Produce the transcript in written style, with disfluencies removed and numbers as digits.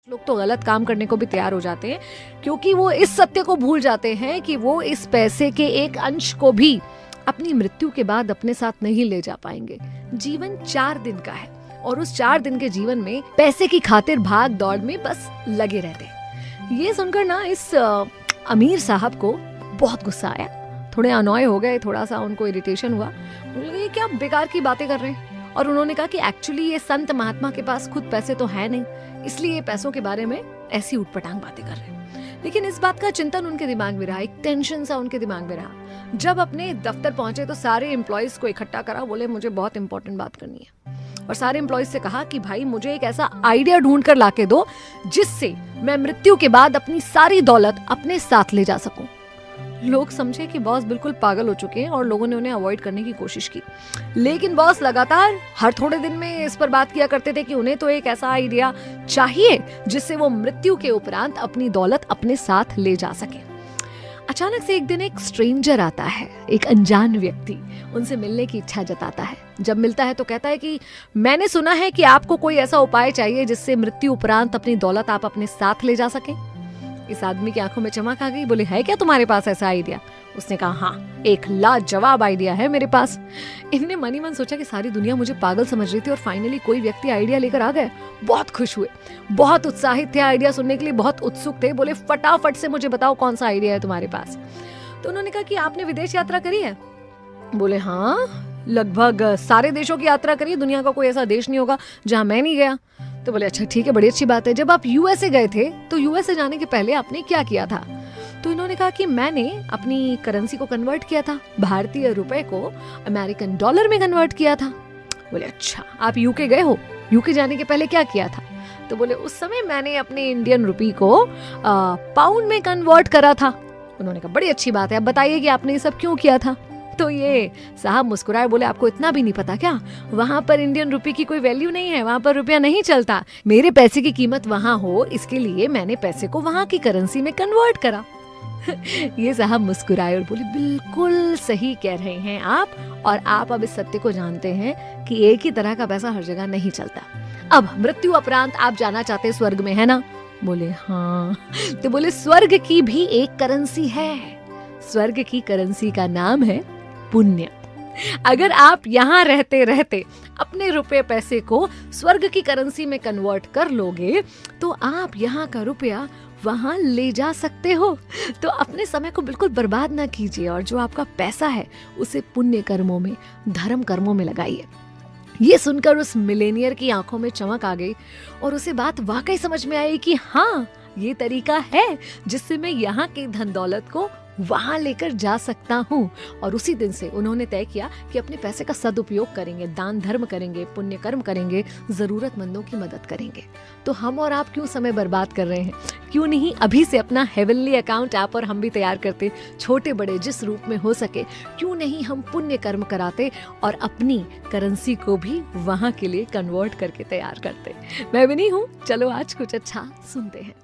लोग तो गलत काम करने को भी तैयार हो जाते हैं क्योंकि वो इस सत्य को भूल जाते हैं कि वो इस पैसे के एक अंश को भी अपनी मृत्यु के बाद अपने साथ नहीं ले जा पाएंगे। जीवन 4 दिन का है और उस 4 दिन के जीवन में पैसे की खातिर भाग दौड़ में बस लगे रहते हैं। ये सुनकर ना इस अमीर साहब को बहुत गुस्सा आया, थोड़े अनॉय हो गए, थोड़ा सा उनको इरिटेशन हुआ। उन्होंने क्या बेकार की बातें कर रहे हैं। और उन्होंने कहा कि एक्चुअली ये संत महात्मा के पास खुद पैसे तो है नहीं, इसलिए ये पैसों के बारे में ऐसी उटपटांग बातें कर रहे हैं। लेकिन इस बात का चिंतन उनके दिमाग में रहा, एक टेंशन सा उनके दिमाग में रहा। जब अपने दफ्तर पहुंचे तो सारे एम्प्लॉयज को इकट्ठा करा, बोले मुझे बहुत इंपॉर्टेंट बात करनी है। और सारे एम्प्लॉयज से कहा कि भाई मुझे एक ऐसा आइडिया ढूंढ कर लाके दो जिससे मैं मृत्यु के बाद अपनी सारी दौलत अपने साथ ले जा सकूं। लोग समझे कि बॉस बिल्कुल पागल हो चुके हैं और लोगों ने उन्हें अवॉइड करने की कोशिश की। लेकिन बॉस लगातार हर थोड़े दिन में इस पर बात किया करते थे कि उन्हें तो एक ऐसा आइडिया चाहिए जिससे वो मृत्यु के उपरांत अपनी दौलत अपने साथ ले जा सके। अचानक से एक दिन एक स्ट्रेंजर आता है, एक अनजान व्यक्ति उनसे मिलने की इच्छा जताता है। जब मिलता है तो कहता है कि मैंने सुना है कि आपको कोई ऐसा उपाय चाहिए जिससे मृत्यु उपरांत अपनी दौलत आप अपने साथ ले जा सके। इस आदमी की आंखों में चमक आ गई, बोले है क्या तुम्हारे पास ऐसा आइडिया? उसने कहा हाँ, एक लाजवाब आइडिया है मेरे पास। इन्होंने मन ही मन सोचा कि सारी दुनिया मुझे पागल समझ रही थी और फाइनली कोई व्यक्ति आइडिया लेकर आ गया। बहुत खुश हुए, बहुत उत्साहित थे, आइडिया सुनने के लिए बहुत उत्सुक थे। बोले फटाफट से मुझे बताओ कौन सा आइडिया है तुम्हारे पास। तो उन्होंने कहा कि आपने विदेश यात्रा करी है? बोले हाँ, लगभग सारे देशों की यात्रा करी, दुनिया का कोई ऐसा देश नहीं होगा जहां मैं नहीं गया। तो बोले अच्छा ठीक है, बड़ी अच्छी बात है। जब आप यूएसए गए थे तो यूएसए जाने के पहले आपने क्या किया था? तो इन्होंने कहा कि मैंने अपनी करेंसी को कन्वर्ट किया था, भारतीय रुपए को अमेरिकन डॉलर में कन्वर्ट किया था। बोले अच्छा, आप यूके गए हो, यूके जाने के पहले क्या किया था? तो बोले उस समय मैंने अपने इंडियन रुपी को पाउंड में कन्वर्ट करा था। उन्होंने कहा बड़ी अच्छी बात है, अब बताइए कि आपने ये सब क्यों किया था? तो ये साहब मुस्कुराए, बोले आपको इतना भी नहीं पता क्या? वहां पर इंडियन रुपी की कोई वैल्यू नहीं है, वहां पर रुपया नहीं चलता। मेरे पैसे की कीमत वहां हो इसके लिए मैंने पैसे को वहां की करेंसी में कन्वर्ट करा। ये साहब मुस्कुराए और बोले बिल्कुल सही कह रहे हैं आप, और आप अब इस सत्य को जानते हैं कि एक ही तरह का पैसा हर जगह नहीं चलता। अब मृत्यु उपरांत आप जाना चाहते हैं स्वर्ग में, है ना? बोले हाँ। तो बोले स्वर्ग की भी एक करेंसी है, स्वर्ग की करेंसी का नाम है पुण्य। अगर आप यहाँ रहते रहते अपने रुपए पैसे को स्वर्ग की करेंसी में कन्वर्ट कर लोगे तो आप यहाँ का रुपया वहां ले जा सकते हो। तो अपने समय को बिल्कुल बर्बाद ना कीजिए और जो आपका पैसा है उसे पुण्य कर्मों में, धर्म कर्मों में लगाइए। ये सुनकर उस मिलेनियर की आंखों में चमक आ गई और उसे बात वाकई समझ में आई कि हाँ, ये तरीका है जिससे मैं यहाँ की धन दौलत को वहां लेकर जा सकता हूँ। और उसी दिन से उन्होंने तय किया कि अपने पैसे का सदुपयोग करेंगे, दान धर्म करेंगे, पुण्य कर्म करेंगे, जरूरतमंदों की मदद करेंगे। तो हम और आप क्यों समय बर्बाद कर रहे हैं? क्यों नहीं अभी से अपना हेवनली अकाउंट आप और हम भी तैयार करते, छोटे बड़े जिस रूप में हो सके। क्यों नहीं हम पुण्य कर्म कराते और अपनी करेंसी को भी वहां के लिए कन्वर्ट करके तैयार करते। मैं भी नहीं हूँ, चलो आज कुछ अच्छा सुनते हैं।